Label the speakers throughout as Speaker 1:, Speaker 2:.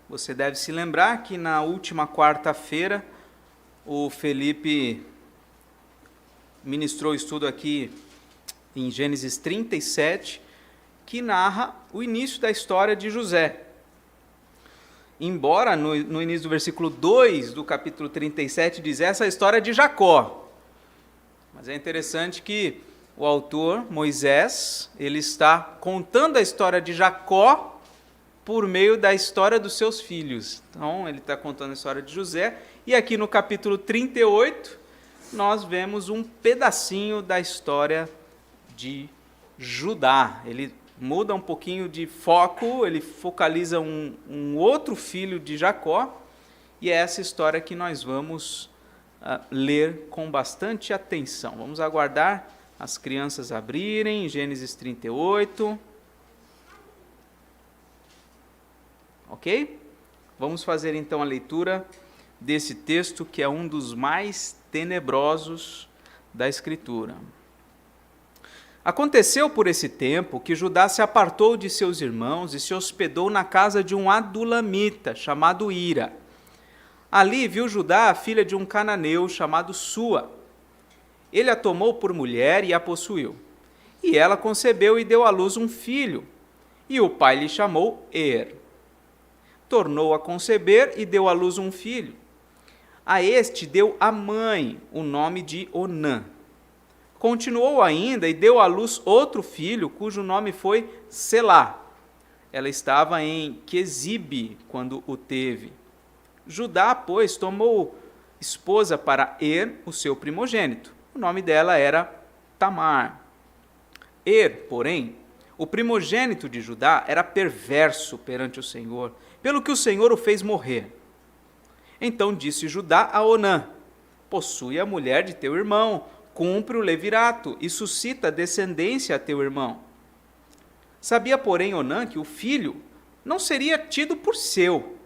Speaker 1: Você deve se lembrar que na última quarta-feira o Felipe ministrou o estudo aqui em Gênesis 37, que narra o início da história de José. Embora no início do versículo 2 do capítulo 37 diz essa história de Jacó. Mas é interessante que o autor, Moisés, ele está contando a história de Jacó por meio da história dos seus filhos. Então, ele está contando a história de José, e aqui no capítulo 38, nós vemos um pedacinho da história de Judá. Ele muda um pouquinho de foco, ele focaliza um outro filho de Jacó, e é essa história que nós vamos ler com bastante atenção. Vamos aguardar as crianças abrirem, Gênesis 38. Ok? Vamos fazer então a leitura desse texto que é um dos mais tenebrosos da Escritura. Aconteceu por esse tempo que Judá se apartou de seus irmãos e se hospedou na casa de um adulamita chamado Ira. Ali viu Judá a filha de um cananeu chamado Sua. Ele a tomou por mulher e a possuiu. E ela concebeu e deu à luz um filho, e o pai lhe chamou Er. Tornou a conceber e deu à luz um filho. A este deu a mãe o nome de Onã. Continuou ainda e deu à luz outro filho, cujo nome foi Selá. Ela estava em Quezibe quando o teve. Judá, pois, tomou esposa para Er, o seu primogênito. O nome dela era Tamar. Er, porém, o primogênito de Judá, era perverso perante o Senhor, pelo que o Senhor o fez morrer. Então disse Judá a Onã: possui a mulher de teu irmão, cumpre o levirato e suscita descendência a teu irmão. Sabia, porém, Onã que o filho não seria tido por seu,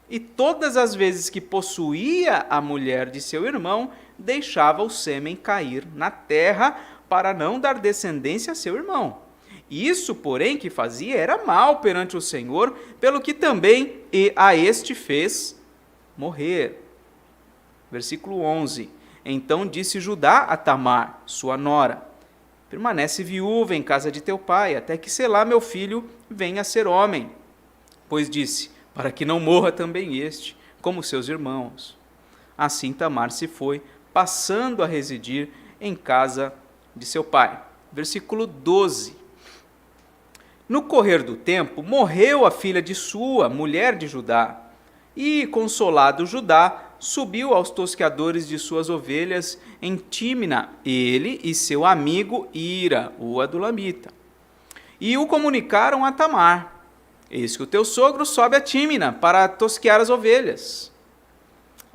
Speaker 1: e todas as vezes que possuía a mulher de seu irmão, deixava o sêmen cair na terra para não dar descendência a seu irmão. Isso, porém, que fazia era mal perante o Senhor, pelo que também a este fez morrer. Versículo 11. Então disse Judá a Tamar, sua nora: permanece viúva em casa de teu pai, até que Selá, meu filho, venha a ser homem. Pois disse: para que não morra também este, como seus irmãos. Assim Tamar se foi, passando a residir em casa de seu pai. Versículo 12. No correr do tempo, morreu a filha de Sua, mulher de Judá, e, consolado Judá, subiu aos tosqueadores de suas ovelhas em Tímina, ele e seu amigo Ira, o adulamita. E o comunicaram a Tamar: eis que o teu sogro sobe a Tímina para tosquear as ovelhas.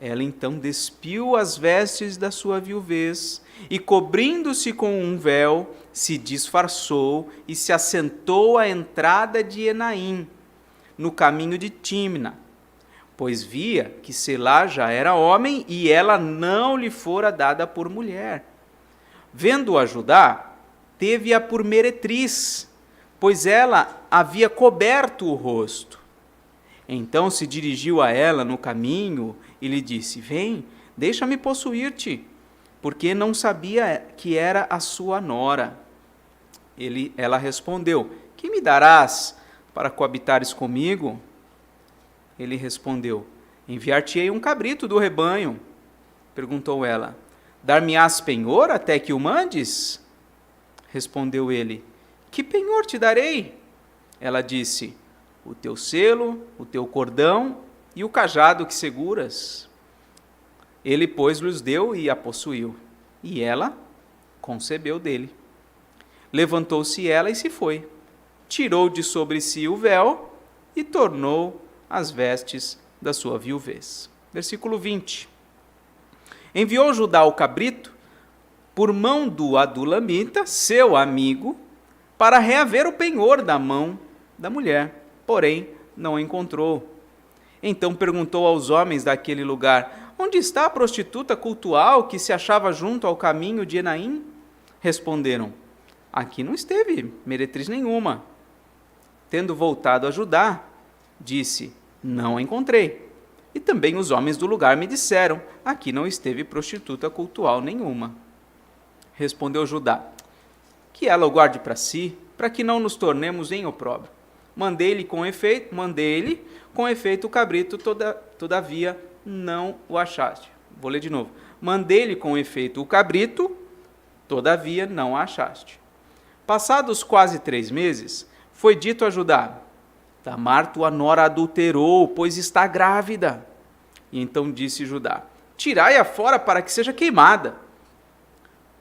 Speaker 1: Ela então despiu as vestes da sua viuvez e, cobrindo-se com um véu, se disfarçou e se assentou à entrada de Enaim, no caminho de Tímina, pois via que Selá já era homem e ela não lhe fora dada por mulher. Vendo-a Judá, teve-a por meretriz, pois ela havia coberto o rosto. Então se dirigiu a ela no caminho e lhe disse: vem, deixa-me possuir-te, porque não sabia que era a sua nora. Ela respondeu: que me darás para coabitares comigo? Ele respondeu: enviar-te-ei um cabrito do rebanho. Perguntou ela: dar-me-ás penhor até que o mandes? Respondeu ele: que penhor te darei? Ela disse: o teu selo, o teu cordão e o cajado que seguras. Ele, pois, lhes deu e a possuiu, e ela concebeu dele. Levantou-se ela e se foi, tirou de sobre si o véu e tornou as vestes da sua viuvez. Versículo 20. Enviou Judá o cabrito por mão do adulamita, seu amigo, para reaver o penhor da mão da mulher, porém não encontrou. Então perguntou aos homens daquele lugar: onde está a prostituta cultual que se achava junto ao caminho de Enaim? Responderam: aqui não esteve meretriz nenhuma. Tendo voltado a Judá, disse: Não a encontrei. E também os homens do lugar me disseram: aqui não esteve prostituta cultual nenhuma. Respondeu Judá: que ela o guarde para si, para que não nos tornemos em opróbrio. Mandei-lhe com efeito o cabrito, todavia não o achaste. Vou ler de novo. Mandei-lhe com efeito o cabrito, todavia não a achaste. Passados quase 3 meses, foi dito a Judá: Tamar, tua nora, adulterou, pois está grávida. E então disse Judá: tirai-a fora para que seja queimada.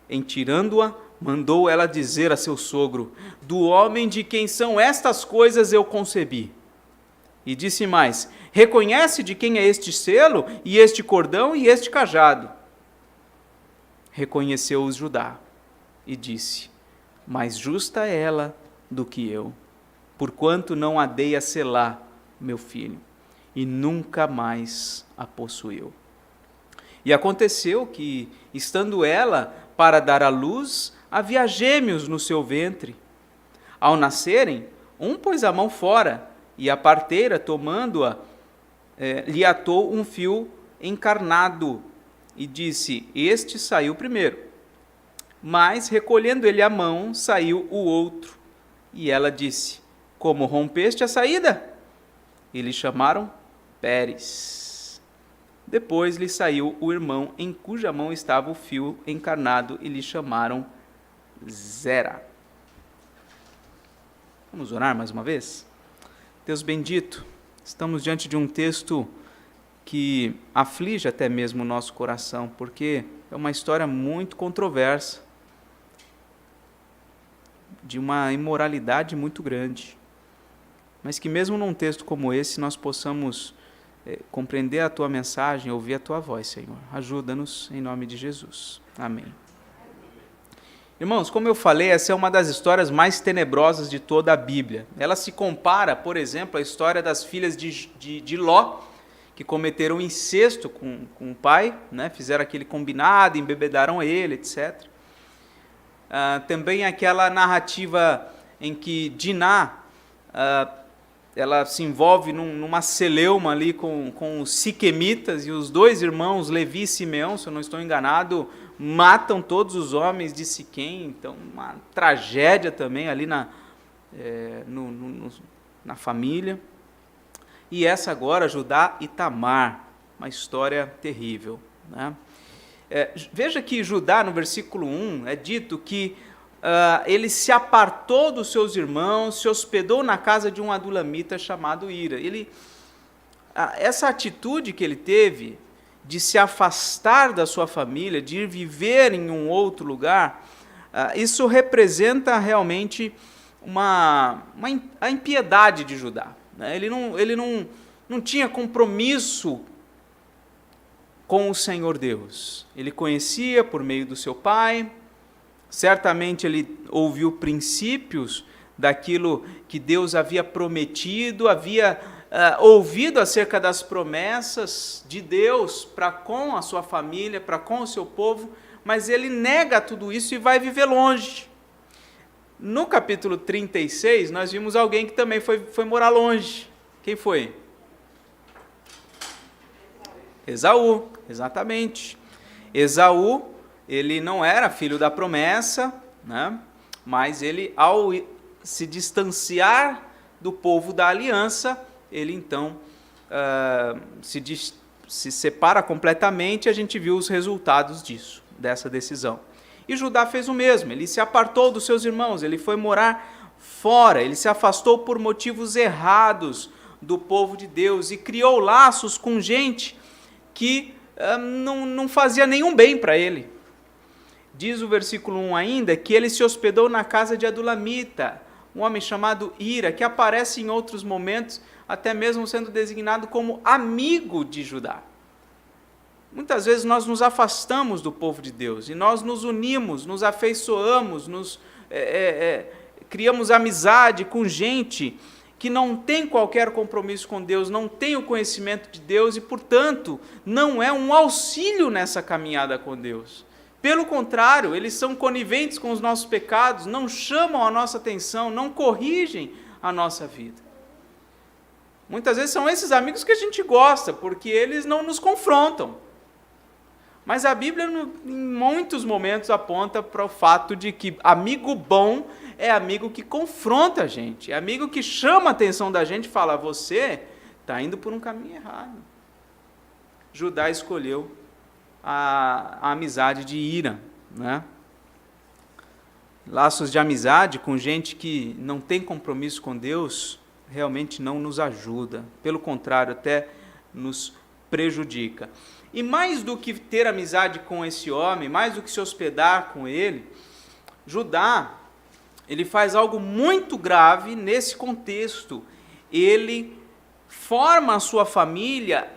Speaker 1: Em tirando-a, mandou ela dizer a seu sogro: do homem de quem são estas coisas eu concebi. E disse mais: reconhece de quem é este selo, e este cordão, e este cajado. Reconheceu-os Judá, e disse: mais justa é ela do que eu, porquanto não a dei a Selá, meu filho, e nunca mais a possuiu. E aconteceu que, estando ela para dar à luz, havia gêmeos no seu ventre. Ao nascerem, um pôs a mão fora, e a parteira, tomando-a, lhe atou um fio encarnado, e disse: este saiu primeiro. Mas, recolhendo ele a mão, saiu o outro. E ela disse: como rompeste a saída? E lhe chamaram Pérez. Depois lhe saiu o irmão, em cuja mão estava o fio encarnado, e lhe chamaram Zera. Vamos orar mais uma vez? Deus bendito, estamos diante de um texto que aflige até mesmo o nosso coração, porque é uma história muito controversa, de uma imoralidade muito grande, mas que mesmo num texto como esse nós possamos compreender a Tua mensagem, ouvir a Tua voz, Senhor. Ajuda-nos em nome de Jesus. Amém. Irmãos, como eu falei, essa é uma das histórias mais tenebrosas de toda a Bíblia. Ela se compara, por exemplo, à história das filhas de Ló, que cometeram incesto com o pai, né? Fizeram aquele combinado, embebedaram ele, etc. Também aquela narrativa em que Diná, ela se envolve numa celeuma ali com os siquemitas, e os 2 irmãos, Levi e Simeão, se eu não estou enganado, matam todos os homens de Siquém. Então, uma tragédia também ali na família. E essa agora, Judá e Tamar, uma história terrível, né? Veja que Judá, no versículo 1, é dito que ele se apartou dos seus irmãos, se hospedou na casa de um adulamita chamado Ira. Essa atitude que ele teve de se afastar da sua família, de ir viver em um outro lugar, isso representa realmente a impiedade de Judá, né? Ele não tinha compromisso com o Senhor Deus. Ele conhecia por meio do seu pai, certamente ele ouviu princípios daquilo que Deus havia prometido, havia ouvido acerca das promessas de Deus para com a sua família, para com o seu povo, mas ele nega tudo isso e vai viver longe. No capítulo 36, nós vimos alguém que também foi morar longe. Quem foi? Esaú, exatamente. Esaú, ele não era filho da promessa, né? Mas ele, ao se distanciar do povo da aliança, ele então se separa completamente. A gente viu os resultados dessa decisão. E Judá fez o mesmo, ele se apartou dos seus irmãos, ele foi morar fora, ele se afastou por motivos errados do povo de Deus e criou laços com gente que não fazia nenhum bem para ele. Diz o versículo 1 ainda que ele se hospedou na casa de Adulamita, um homem chamado Ira, que aparece em outros momentos, até mesmo sendo designado como amigo de Judá. Muitas vezes nós nos afastamos do povo de Deus e nós nos unimos, nos afeiçoamos, criamos amizade com gente que não tem qualquer compromisso com Deus, não tem o conhecimento de Deus e, portanto, não é um auxílio nessa caminhada com Deus. Pelo contrário, eles são coniventes com os nossos pecados, não chamam a nossa atenção, não corrigem a nossa vida. Muitas vezes são esses amigos que a gente gosta, porque eles não nos confrontam. Mas a Bíblia, em muitos momentos, aponta para o fato de que amigo bom é amigo que confronta a gente, é amigo que chama a atenção da gente e fala: você está indo por um caminho errado. Judá escolheu a amizade de ira, né? Laços de amizade com gente que não tem compromisso com Deus realmente não nos ajuda, pelo contrário, até nos prejudica. E mais do que ter amizade com esse homem, mais do que se hospedar com ele, Judá, ele faz algo muito grave nesse contexto. Ele forma a sua família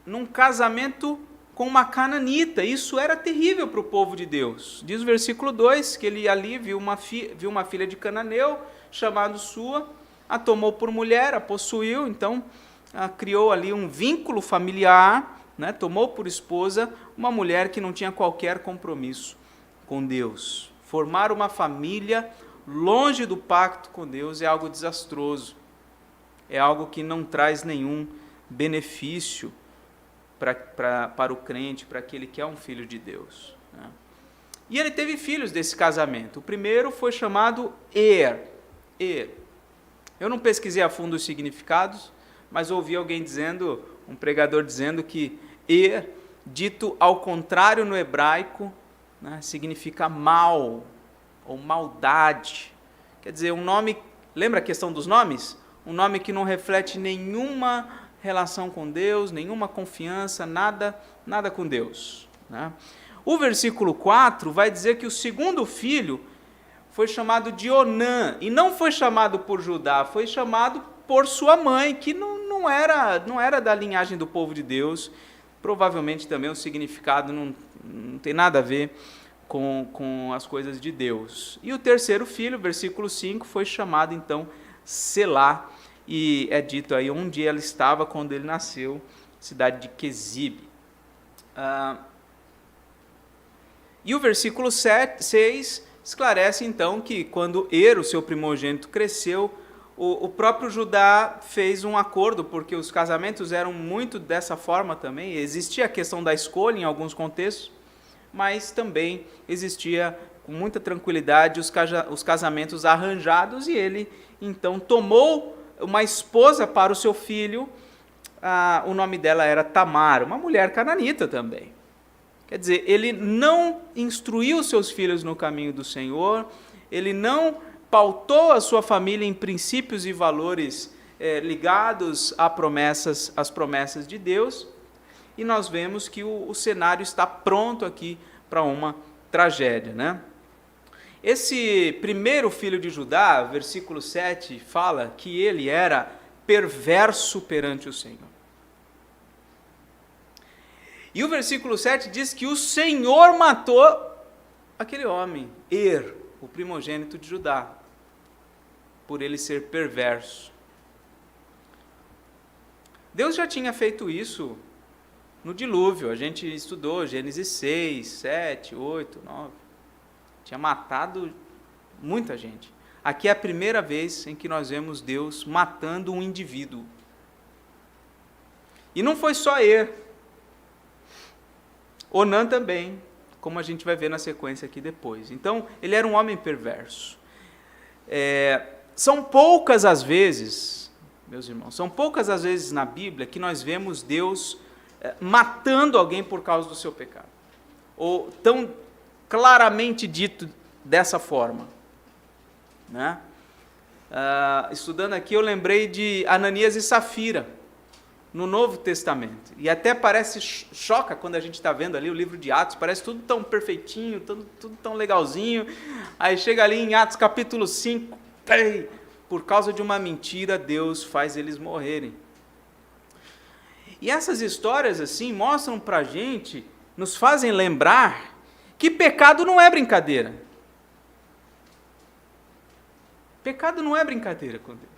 Speaker 1: num casamento com uma cananita. Isso era terrível para o povo de Deus. Diz o versículo 2, que ele ali viu uma filha de cananeu, chamada Sua, a tomou por mulher, a possuiu, então criou ali um vínculo familiar, né? Tomou por esposa uma mulher que não tinha qualquer compromisso com Deus. Formar uma família longe do pacto com Deus é algo desastroso, é algo que não traz nenhum benefício para o crente, para aquele que é um filho de Deus, né? E ele teve filhos desse casamento. O primeiro foi chamado Er. Eu não pesquisei a fundo os significados, mas ouvi alguém dizendo, um pregador dizendo que Er, dito ao contrário no hebraico, né, significa mal ou maldade. Quer dizer, um nome, lembra a questão dos nomes? Um nome que não reflete nenhuma relação com Deus, nenhuma confiança, nada com Deus, né? O versículo 4 vai dizer que o segundo filho foi chamado de Onã, e não foi chamado por Judá, foi chamado por sua mãe, que não era da linhagem do povo de Deus. Provavelmente também o significado não tem nada a ver com as coisas de Deus. E o terceiro filho, versículo 5, foi chamado então Selá, e é dito aí onde ela estava quando ele nasceu, cidade de Quezib. E o versículo 6 esclarece então que quando Er, o seu primogênito, cresceu, o próprio Judá fez um acordo, porque os casamentos eram muito dessa forma também. Existia a questão da escolha em alguns contextos, mas também existia com muita tranquilidade os casamentos arranjados, e ele então tomou uma esposa para o seu filho. O nome dela era Tamar, uma mulher cananita também. Quer dizer, ele não instruiu seus filhos no caminho do Senhor, ele não pautou a sua família em princípios e valores ligados às promessas de Deus, e nós vemos que o cenário está pronto aqui para uma tragédia, né? Esse primeiro filho de Judá, versículo 7, fala que ele era perverso perante o Senhor. E o versículo 7 diz que o Senhor matou aquele homem, Er, o primogênito de Judá, por ele ser perverso. Deus já tinha feito isso no dilúvio. A gente estudou Gênesis 6, 7, 8, 9. Tinha matado muita gente. Aqui é a primeira vez em que nós vemos Deus matando um indivíduo. E não foi só Er. Onã também, como a gente vai ver na sequência aqui depois. Então, ele era um homem perverso. São poucas as vezes, meus irmãos, são poucas as vezes na Bíblia que nós vemos Deus matando alguém por causa do seu pecado, ou tão claramente dito dessa forma, né? Estudando aqui, eu lembrei de Ananias e Safira, no Novo Testamento, e até parece, choca quando a gente está vendo ali o livro de Atos, parece tudo tão perfeitinho, tudo tão legalzinho, aí chega ali em Atos capítulo 5, por causa de uma mentira, Deus faz eles morrerem. E essas histórias assim mostram para a gente, nos fazem lembrar que pecado não é brincadeira. Pecado não é brincadeira com Deus.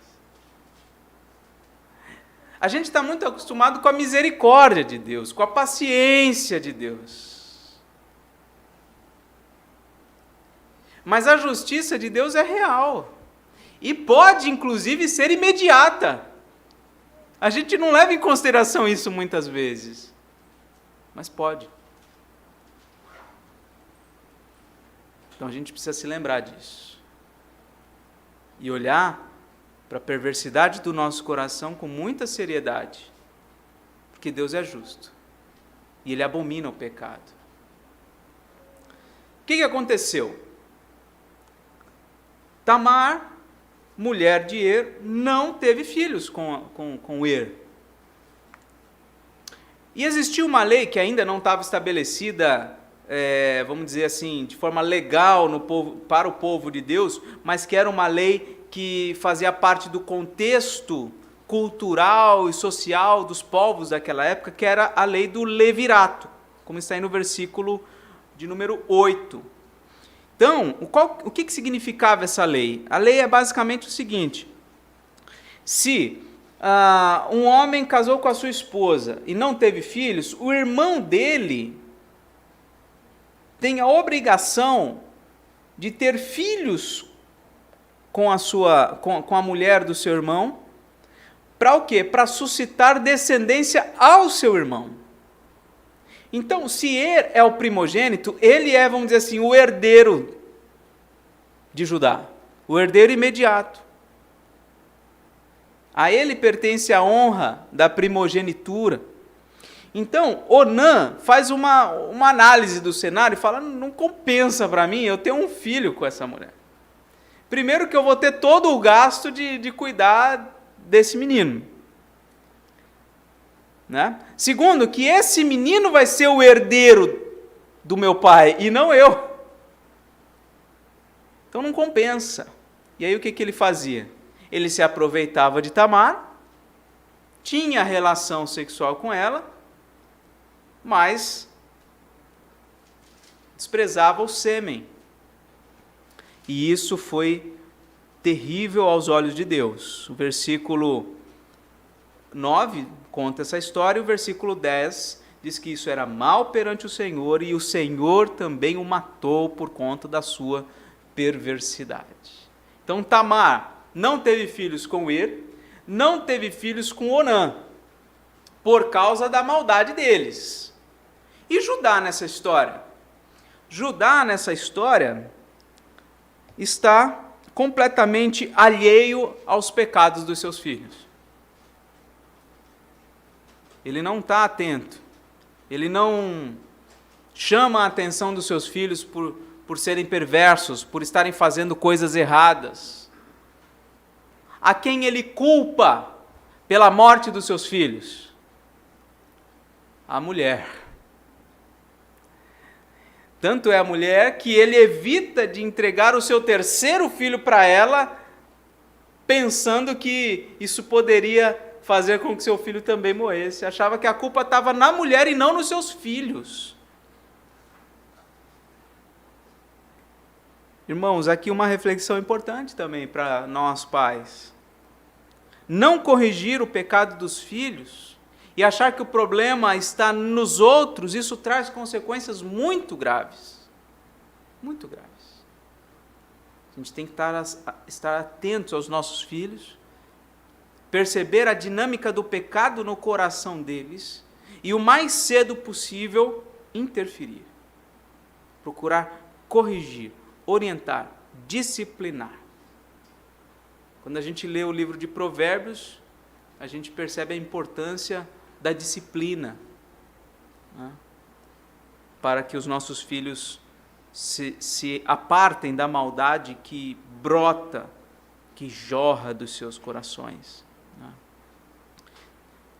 Speaker 1: A gente está muito acostumado com a misericórdia de Deus, com a paciência de Deus. Mas a justiça de Deus é real. E pode, inclusive, ser imediata. A gente não leva em consideração isso muitas vezes, mas pode. Então a gente precisa se lembrar disso e olhar para a perversidade do nosso coração com muita seriedade, porque Deus é justo e Ele abomina o pecado. O que aconteceu? Tamar, mulher de Er, não teve filhos com Er. E existia uma lei que ainda não estava estabelecida, vamos dizer assim, de forma legal para o povo de Deus, mas que era uma lei que fazia parte do contexto cultural e social dos povos daquela época, que era a lei do levirato, como está aí no versículo de número 8. Então, o que significava essa lei? A lei é basicamente o seguinte: se um homem casou com a sua esposa e não teve filhos, o irmão dele tem a obrigação de ter filhos com a mulher do seu irmão, para o quê? Para suscitar descendência ao seu irmão. Então, se Er é o primogênito, ele é, vamos dizer assim, o herdeiro de Judá, o herdeiro imediato. A ele pertence a honra da primogenitura. Então, Onã faz uma análise do cenário e fala: não compensa para mim eu ter um filho com essa mulher. Primeiro que eu vou ter todo o gasto de cuidar desse menino. Né? Segundo, que esse menino vai ser o herdeiro do meu pai e não eu. Então não compensa. E aí o que ele fazia? Ele se aproveitava de Tamar, tinha relação sexual com ela, mas desprezava o sêmen. E isso foi terrível aos olhos de Deus. O versículo 9 conta essa história, e o versículo 10 diz que isso era mal perante o Senhor, e o Senhor também o matou por conta da sua perversidade. Então Tamar não teve filhos com Er, não teve filhos com Onã, por causa da maldade deles. E Judá nessa história? Judá nessa história está completamente alheio aos pecados dos seus filhos. Ele não está atento, ele não chama a atenção dos seus filhos por serem perversos, por estarem fazendo coisas erradas. A quem ele culpa pela morte dos seus filhos? A mulher. Tanto é a mulher que ele evita de entregar o seu terceiro filho para ela, pensando que isso poderia fazer com que seu filho também morresse. Achava que a culpa estava na mulher e não nos seus filhos. Irmãos, aqui uma reflexão importante também para nós pais. Não corrigir o pecado dos filhos e achar que o problema está nos outros, isso traz consequências muito graves. Muito graves. A gente tem que estar atentos aos nossos filhos, perceber a dinâmica do pecado no coração deles e o mais cedo possível interferir. Procurar corrigir, orientar, disciplinar. Quando a gente lê o livro de Provérbios, a gente percebe a importância da disciplina, né? Para que os nossos filhos se apartem da maldade que brota, que jorra dos seus corações.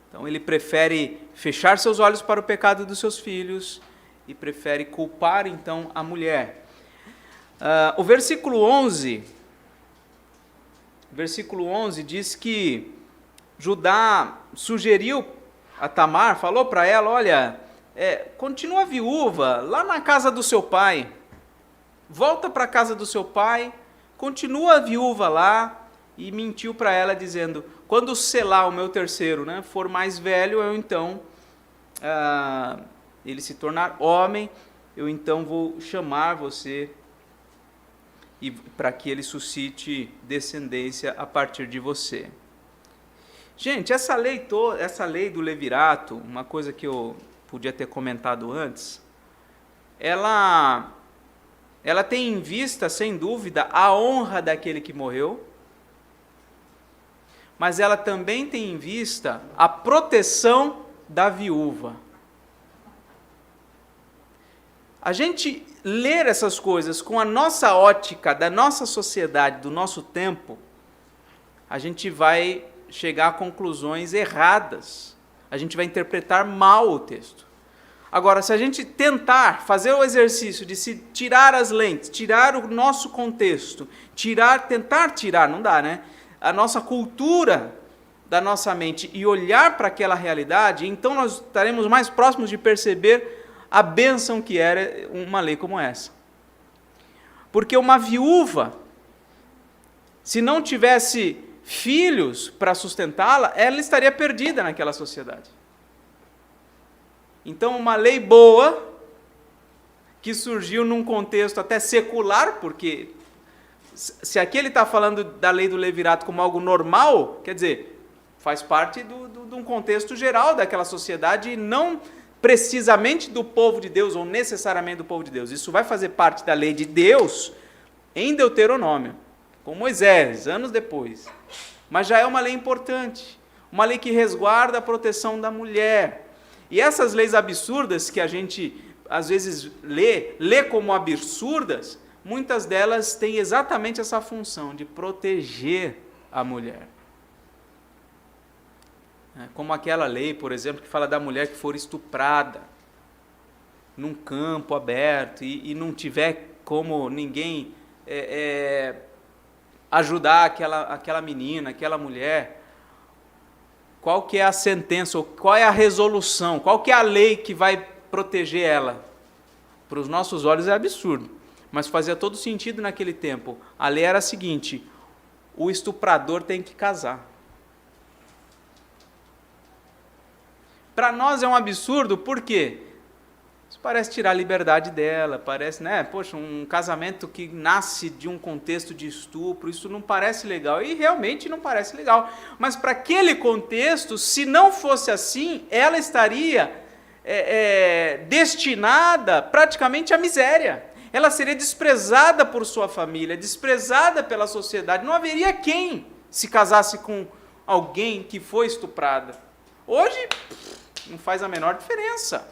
Speaker 1: Então ele prefere fechar seus olhos para o pecado dos seus filhos e prefere culpar então a mulher. O versículo 11 diz que Judá sugeriu a Tamar, falou para ela: olha, continua viúva lá na casa do seu pai, volta para a casa do seu pai, continua viúva lá. E mentiu para ela dizendo: quando Selá, o meu terceiro, for mais velho, eu então, ele se tornar homem, eu então vou chamar você para que ele suscite descendência a partir de você. Gente, essa lei do levirato, uma coisa que eu podia ter comentado antes, ela tem em vista, sem dúvida, a honra daquele que morreu, mas ela também tem em vista a proteção da viúva. A gente ler essas coisas com a nossa ótica, da nossa sociedade, do nosso tempo, a gente vai chegar a conclusões erradas. A gente vai interpretar mal o texto. Agora, se a gente tentar fazer o exercício de se tirar as lentes, tirar o nosso contexto, tentar tirar, não dá, né? A nossa cultura da nossa mente e olhar para aquela realidade, então nós estaremos mais próximos de perceber a bênção que era uma lei como essa. Porque uma viúva, se não tivesse filhos para sustentá-la, ela estaria perdida naquela sociedade. Então, uma lei boa, que surgiu num contexto até secular, porque se aqui ele está falando da lei do levirato como algo normal, quer dizer, faz parte de um contexto geral daquela sociedade e não precisamente do povo de Deus, ou necessariamente do povo de Deus. Isso vai fazer parte da lei de Deus em Deuteronômio, com Moisés, anos depois. Mas já é uma lei importante, uma lei que resguarda a proteção da mulher. E essas leis absurdas que a gente, às vezes, lê como absurdas, muitas delas têm exatamente essa função de proteger a mulher. Como aquela lei, por exemplo, que fala da mulher que for estuprada num campo aberto e não tiver como ninguém ajudar aquela menina, aquela mulher. Qual que é a sentença, ou qual é a resolução, qual que é a lei que vai proteger ela? Para os nossos olhos é absurdo, mas fazia todo sentido naquele tempo. A lei era a seguinte: o estuprador tem que casar. Para nós é um absurdo, por quê? Isso parece tirar a liberdade dela, parece, né? Poxa, um casamento que nasce de um contexto de estupro, isso não parece legal, e realmente não parece legal. Mas para aquele contexto, se não fosse assim, ela estaria destinada praticamente à miséria. Ela seria desprezada por sua família, desprezada pela sociedade. Não haveria quem se casasse com alguém que foi estuprada. Hoje, não faz a menor diferença.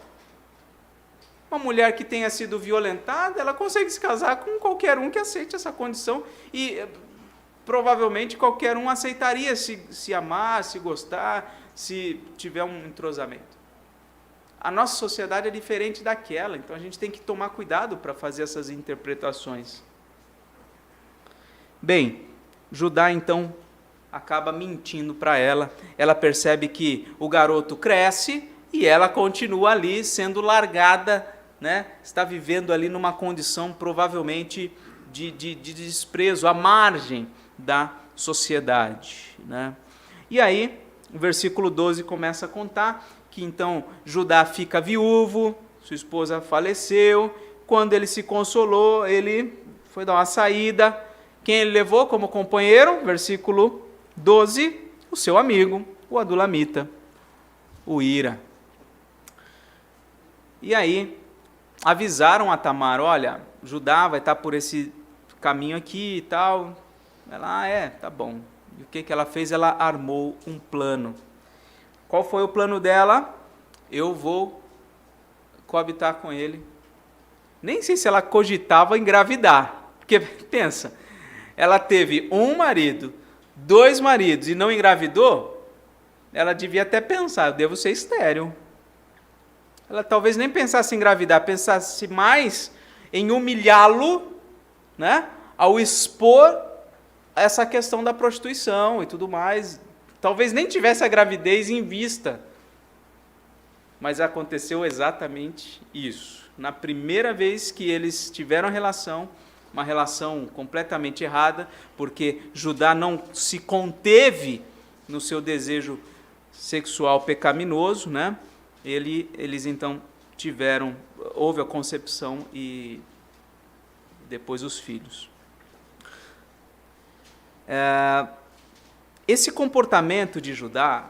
Speaker 1: Uma mulher que tenha sido violentada, ela consegue se casar com qualquer um que aceite essa condição e provavelmente qualquer um aceitaria se amar, se gostar, se tiver um entrosamento. A nossa sociedade é diferente daquela, então a gente tem que tomar cuidado para fazer essas interpretações. Bem, Judá então acaba mentindo para ela. Ela percebe que o garoto cresce e ela continua ali sendo largada, né? Está vivendo ali numa condição provavelmente de desprezo, à margem da sociedade, né? E aí, o versículo 12 começa a contar que então Judá fica viúvo, sua esposa faleceu. Quando ele se consolou, ele foi dar uma saída. Quem ele levou como companheiro? Versículo 12, o seu amigo, o adulamita, o Hira. E aí, avisaram a Tamar: olha, Judá vai estar por esse caminho aqui e tal. Ela, tá bom. E o que ela fez? Ela armou um plano. Qual foi o plano dela? Eu vou coabitar com ele. Nem sei se ela cogitava engravidar, porque, pensa, ela teve um marido, 2 maridos e não engravidou, ela devia até pensar: eu devo ser estéril. Ela talvez nem pensasse em engravidar, pensasse mais em humilhá-lo, né, ao expor essa questão da prostituição e tudo mais. Talvez nem tivesse a gravidez em vista, mas aconteceu exatamente isso. Na primeira vez que eles tiveram relação, uma relação completamente errada, porque Judá não se conteve no seu desejo sexual pecaminoso, né? Eles então houve a concepção e depois os filhos. Esse comportamento de Judá,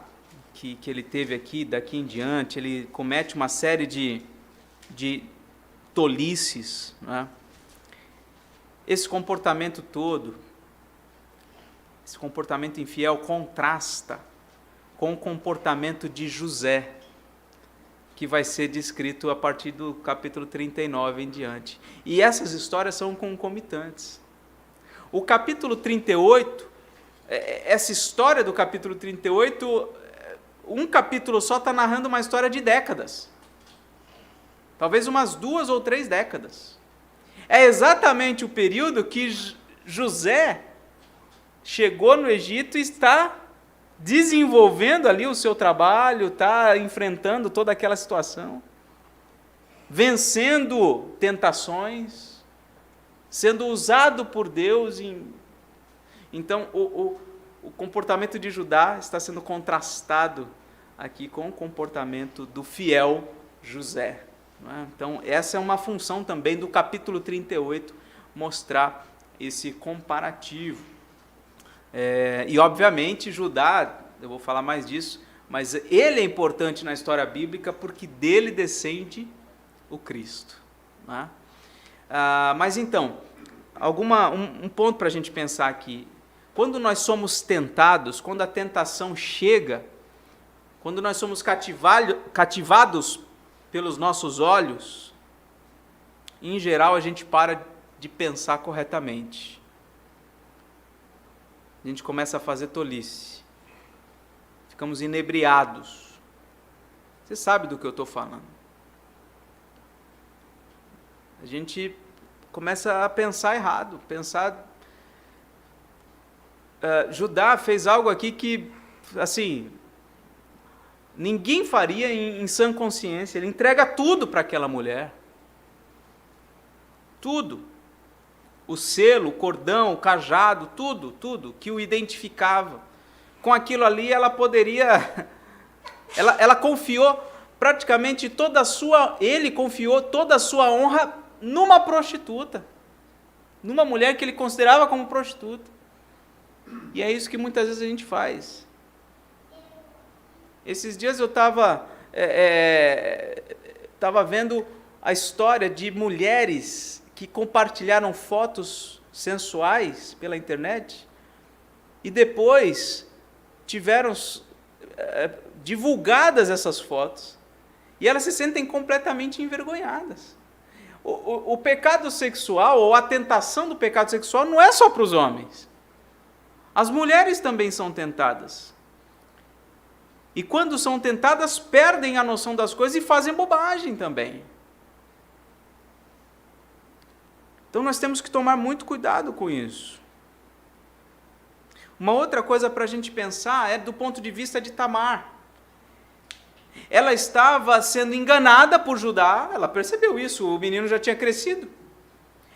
Speaker 1: que ele teve aqui, daqui em diante, ele comete uma série de tolices, né? Esse comportamento todo, esse comportamento infiel contrasta com o comportamento de José, que vai ser descrito a partir do capítulo 39 em diante. E essas histórias são concomitantes. O capítulo 38, essa história do capítulo 38, um capítulo só está narrando uma história de décadas. Talvez umas 2 ou 3 décadas. É exatamente o período que José chegou no Egito e está desenvolvendo ali o seu trabalho, está enfrentando toda aquela situação, vencendo tentações, sendo usado por Deus. Então, o comportamento de Judá está sendo contrastado aqui com o comportamento do fiel José. Então, essa é uma função também do capítulo 38, mostrar esse comparativo. E, obviamente, Judá, eu vou falar mais disso, mas ele é importante na história bíblica porque dele descende o Cristo. Né? Mas, então, um ponto para a gente pensar aqui. Quando nós somos tentados, quando a tentação chega, quando nós somos cativados pelos nossos olhos, em geral a gente para de pensar corretamente. A gente começa a fazer tolice. Ficamos inebriados. Você sabe do que eu estou falando. A gente começa a pensar errado, Judá fez algo aqui que, assim, ninguém faria em sã consciência. Ele entrega tudo para aquela mulher. Tudo. O selo, o cordão, o cajado, tudo que o identificava. Com aquilo ali ela poderia... Ela confiou praticamente ele confiou toda a sua honra numa prostituta. Numa mulher que ele considerava como prostituta. E é isso que muitas vezes a gente faz. Esses dias eu estava vendo a história de mulheres que compartilharam fotos sensuais pela internet e depois tiveram divulgadas essas fotos e elas se sentem completamente envergonhadas. O pecado sexual, ou a tentação do pecado sexual, não é só para os homens. As mulheres também são tentadas. E quando são tentadas, perdem a noção das coisas e fazem bobagem também. Então nós temos que tomar muito cuidado com isso. Uma outra coisa para a gente pensar é do ponto de vista de Tamar. Ela estava sendo enganada por Judá, ela percebeu isso, o menino já tinha crescido.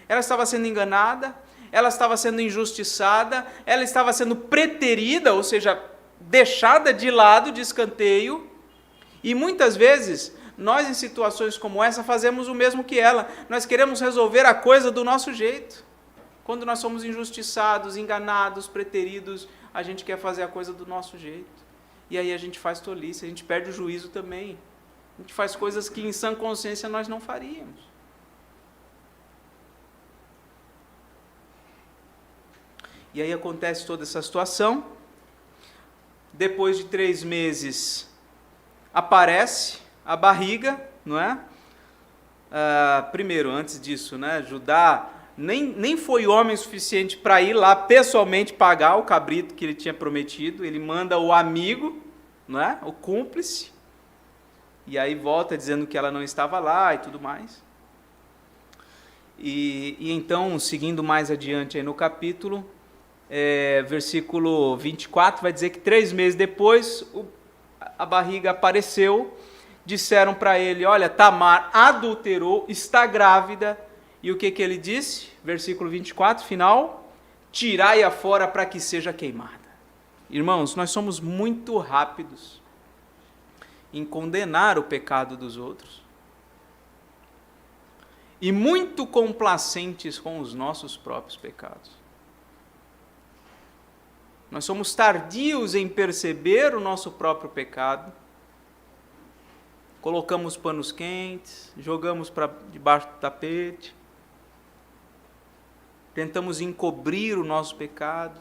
Speaker 1: Ela estava sendo enganada, ela estava sendo injustiçada, ela estava sendo preterida, ou seja, deixada de lado, de escanteio, e muitas vezes, nós em situações como essa fazemos o mesmo que ela, nós queremos resolver a coisa do nosso jeito. Quando nós somos injustiçados, enganados, preteridos, a gente quer fazer a coisa do nosso jeito. E aí a gente faz tolice, a gente perde o juízo também. A gente faz coisas que em sã consciência nós não faríamos. E aí acontece toda essa situação. Depois de 3 meses, aparece a barriga, não é? Primeiro, antes disso, né, Judá nem foi homem suficiente para ir lá pessoalmente pagar o cabrito que ele tinha prometido. Ele manda o amigo, não é? O cúmplice, e aí volta dizendo que ela não estava lá e tudo mais. E então, seguindo mais adiante aí no capítulo, versículo 24, vai dizer que 3 meses depois a barriga apareceu, disseram para ele, olha, Tamar adulterou, está grávida, e o que ele disse? Versículo 24, final, tirai-a fora para que seja queimada. Irmãos, nós somos muito rápidos em condenar o pecado dos outros e muito complacentes com os nossos próprios pecados. Nós somos tardios em perceber o nosso próprio pecado. Colocamos panos quentes, jogamos para debaixo do tapete, tentamos encobrir o nosso pecado,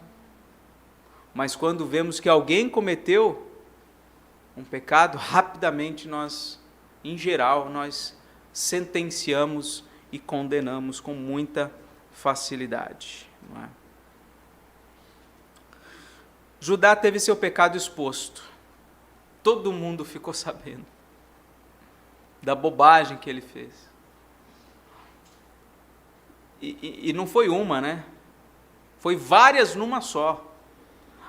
Speaker 1: mas quando vemos que alguém cometeu um pecado, rapidamente nós, em geral, nós sentenciamos e condenamos com muita facilidade. Não é? Judá teve seu pecado exposto. Todo mundo ficou sabendo da bobagem que ele fez. E não foi uma, né? Foi várias numa só.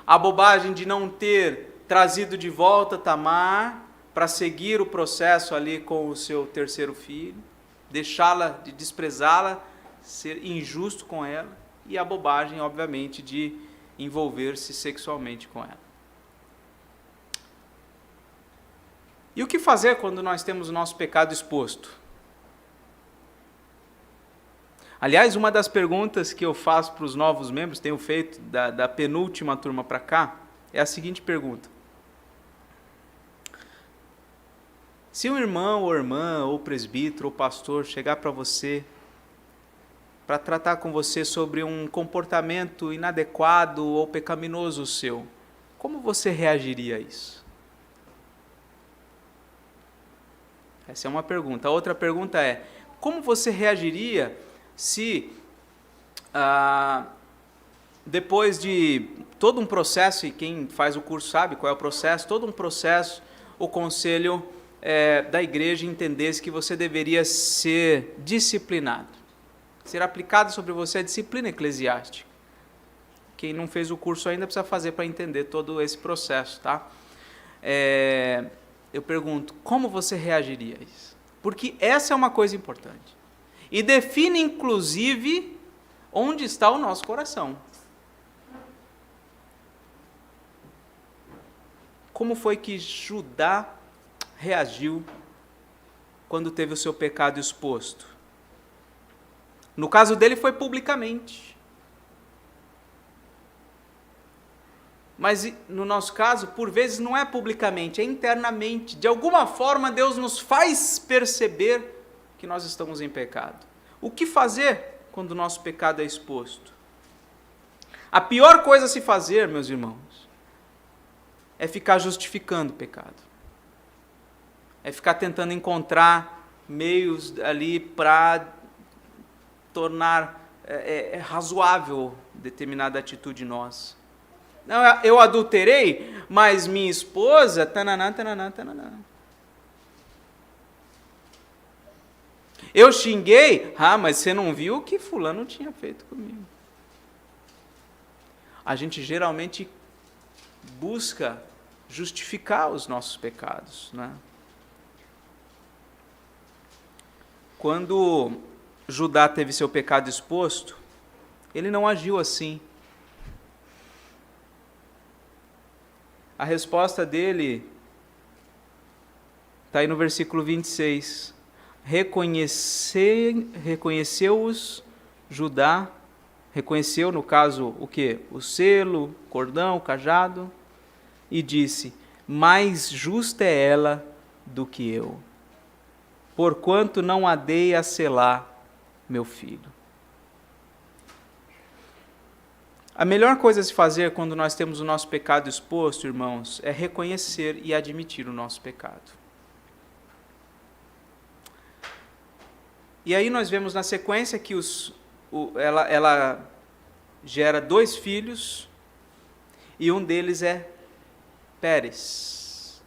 Speaker 1: A bobagem de não ter trazido de volta Tamar para seguir o processo ali com o seu terceiro filho, deixá-la, de desprezá-la, ser injusto com ela, e a bobagem, obviamente, de envolver-se sexualmente com ela. E o que fazer quando nós temos o nosso pecado exposto? Aliás, uma das perguntas que eu faço para os novos membros, tenho feito da penúltima turma para cá, é a seguinte pergunta. Se um irmão ou irmã, ou presbítero, ou pastor chegar para você, para tratar com você sobre um comportamento inadequado ou pecaminoso seu, como você reagiria a isso? Essa é uma pergunta. A outra pergunta é, como você reagiria se, depois de todo um processo, e quem faz o curso sabe qual é o processo, todo um processo, o conselho da igreja entendesse que você deveria ser disciplinado, ser aplicado sobre você a disciplina eclesiástica. Quem não fez o curso ainda precisa fazer para entender todo esse processo, tá? Eu pergunto, como você reagiria a isso? Porque essa é uma coisa importante. E define, inclusive, onde está o nosso coração. Como foi que Judá reagiu quando teve o seu pecado exposto? No caso dele foi publicamente. Mas no nosso caso, por vezes, não é publicamente, é internamente. De alguma forma, Deus nos faz perceber que nós estamos em pecado. O que fazer quando o nosso pecado é exposto? A pior coisa a se fazer, meus irmãos, é ficar justificando o pecado. É ficar tentando encontrar meios ali para tornar razoável determinada atitude nossa. Não, eu adulterei, mas minha esposa, tananã, tananã, tananã. Eu xinguei, mas você não viu o que fulano tinha feito comigo. A gente geralmente busca justificar os nossos pecados, né? Quando Judá teve seu pecado exposto, ele não agiu assim. A resposta dele está aí no versículo 26. Reconheceu-os Judá, reconheceu, no caso, o quê? O selo, o cordão, o cajado, e disse, mais justa é ela do que eu, porquanto não a dei a selar meu filho. A melhor coisa a se fazer quando nós temos o nosso pecado exposto, irmãos, é reconhecer e admitir o nosso pecado. E aí nós vemos na sequência que ela gera 2 filhos, e um deles é Pérez,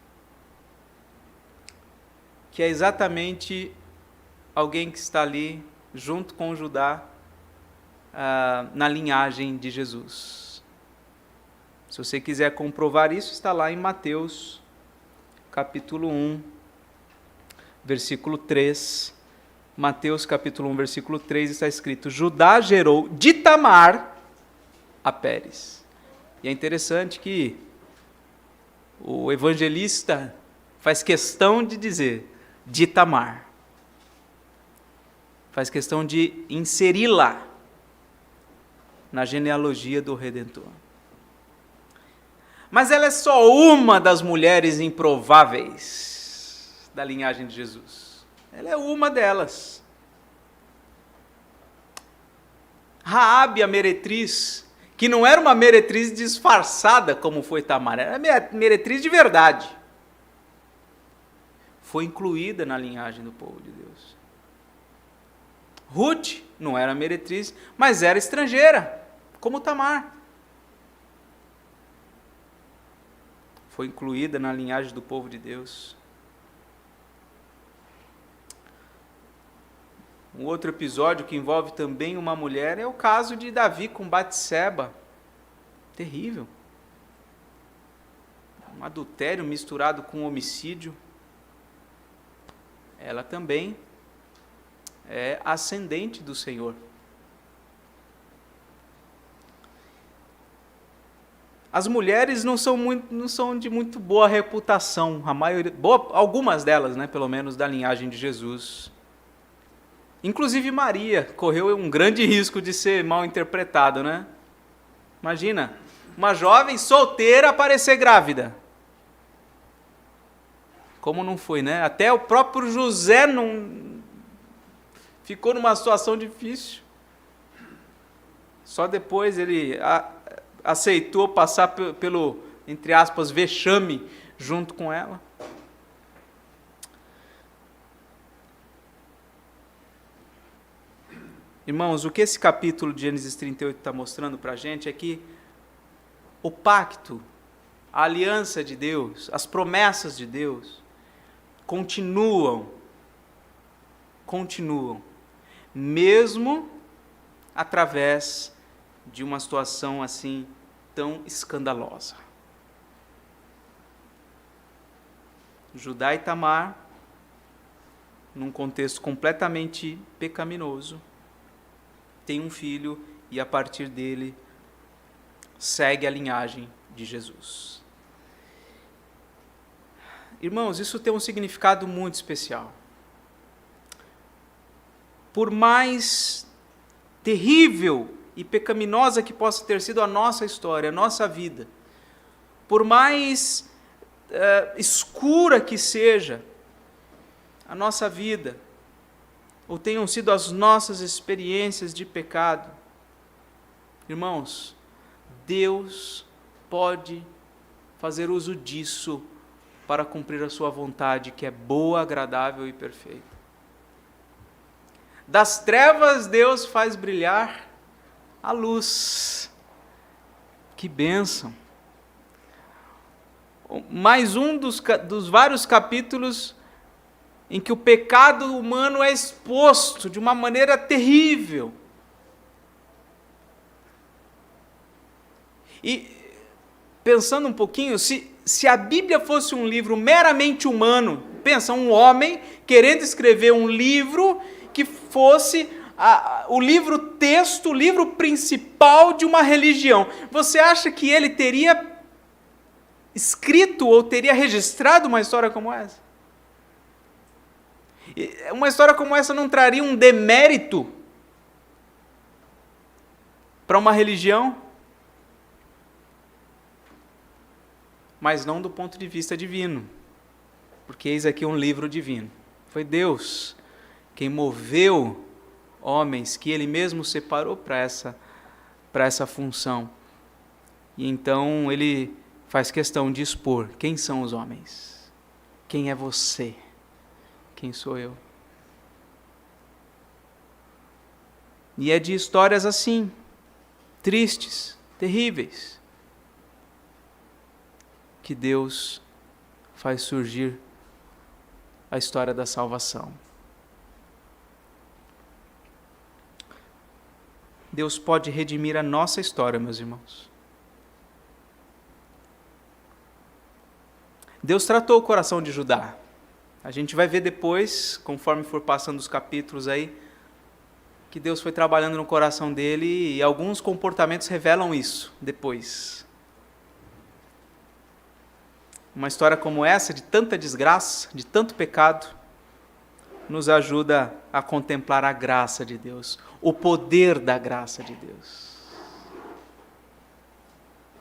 Speaker 1: que é exatamente alguém que está ali junto com Judá, na linhagem de Jesus. Se você quiser comprovar isso, está lá em Mateus, capítulo 1, versículo 3. Mateus, capítulo 1, versículo 3, está escrito, Judá gerou de Tamar a Pérez. E é interessante que o evangelista faz questão de dizer, de Tamar. Faz questão de inseri-la na genealogia do Redentor. Mas ela é só uma das mulheres improváveis da linhagem de Jesus. Ela é uma delas. Raabe, a meretriz, que não era uma meretriz disfarçada como foi Tamar, era meretriz de verdade, foi incluída na linhagem do povo de Deus. Ruth não era meretriz, mas era estrangeira, como Tamar. Foi incluída na linhagem do povo de Deus. Um outro episódio que envolve também uma mulher é o caso de Davi com Batseba. Terrível. Um adultério misturado com homicídio. Ela também é ascendente do Senhor. As mulheres não são de muito boa reputação, algumas delas, né, pelo menos da linhagem de Jesus. Inclusive Maria correu um grande risco de ser mal interpretado, né? Imagina, uma jovem solteira aparecer grávida. Como não foi, né? Até o próprio José não ficou numa situação difícil. Só depois ele aceitou passar pelo, entre aspas, vexame junto com ela. Irmãos, o que esse capítulo de Gênesis 38 está mostrando para a gente é que o pacto, a aliança de Deus, as promessas de Deus, continuam, mesmo através de uma situação assim tão escandalosa. Judá e Tamar, num contexto completamente pecaminoso, tem um filho e a partir dele segue a linhagem de Jesus. Irmãos, isso tem um significado muito especial. Por mais terrível e pecaminosa que possa ter sido a nossa história, a nossa vida, por mais escura que seja a nossa vida, ou tenham sido as nossas experiências de pecado, irmãos, Deus pode fazer uso disso para cumprir a sua vontade, que é boa, agradável e perfeita. Das trevas Deus faz brilhar a luz. Que bênção! Mais um dos vários capítulos em que o pecado humano é exposto de uma maneira terrível. E, pensando um pouquinho, se a Bíblia fosse um livro meramente humano, pensa, um homem querendo escrever um livro que fosse o livro-texto, o livro principal de uma religião, você acha que ele teria escrito ou teria registrado uma história como essa? Uma história como essa não traria um demérito para uma religião? Mas não do ponto de vista divino, porque eis aqui um livro divino. Foi Deus quem moveu homens que Ele mesmo separou para essa função. E então Ele faz questão de expor quem são os homens, quem é você, quem sou eu. E é de histórias assim, tristes, terríveis, que Deus faz surgir a história da salvação. Deus pode redimir a nossa história, meus irmãos. Deus tratou o coração de Judá. A gente vai ver depois, conforme for passando os capítulos aí, que Deus foi trabalhando no coração dele e alguns comportamentos revelam isso depois. Uma história como essa, de tanta desgraça, de tanto pecado, nos ajuda a contemplar a graça de Deus, o poder da graça de Deus.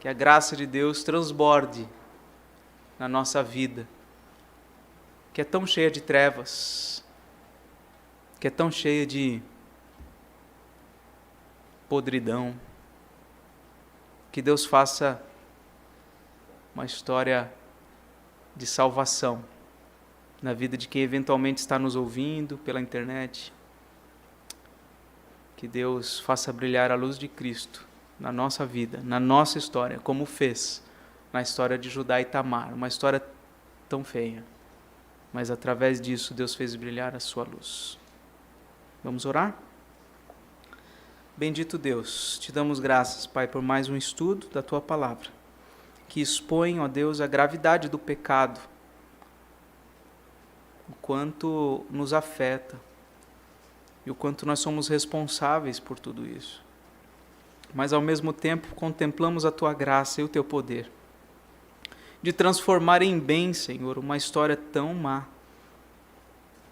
Speaker 1: Que a graça de Deus transborde na nossa vida, que é tão cheia de trevas, que é tão cheia de podridão. Que Deus faça uma história de salvação na vida de quem eventualmente está nos ouvindo pela internet. Que Deus faça brilhar a luz de Cristo na nossa vida, na nossa história, como fez na história de Judá e Tamar, uma história tão feia, mas através disso Deus fez brilhar a sua luz. Vamos orar? Bendito Deus, te damos graças, Pai, por mais um estudo da Tua Palavra, que expõe, ó Deus, a gravidade do pecado, o quanto nos afeta e o quanto nós somos responsáveis por tudo isso. Mas, ao mesmo tempo, contemplamos a Tua graça e o Teu poder de transformar em bem, Senhor, uma história tão má,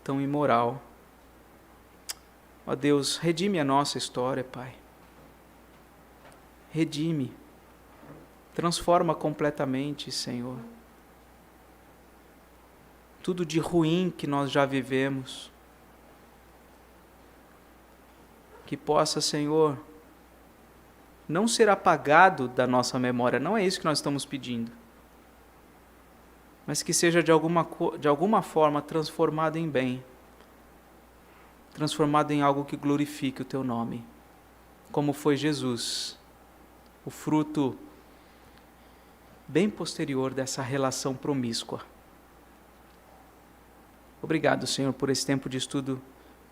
Speaker 1: tão imoral. Ó Deus, redime a nossa história, Pai. Redime. Transforma completamente, Senhor. Tudo de ruim que nós já vivemos. Que possa, Senhor, não ser apagado da nossa memória. Não é isso que nós estamos pedindo. Mas que seja de alguma forma transformado em bem. Transformado em algo que glorifique o Teu nome. Como foi Jesus, o fruto bem posterior dessa relação promíscua. Obrigado, Senhor, por esse tempo de estudo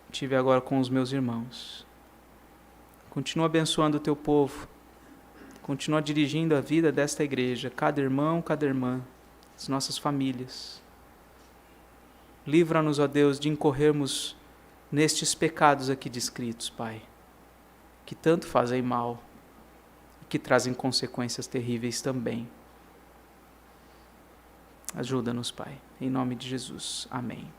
Speaker 1: que tive agora com os meus irmãos. Continua abençoando o Teu povo. Continua dirigindo a vida desta igreja, cada irmão, cada irmã, as nossas famílias. Livra-nos, ó Deus, de incorrermos nestes pecados aqui descritos, Pai, que tanto fazem mal e que trazem consequências terríveis também. Ajuda-nos, Pai, em nome de Jesus. Amém.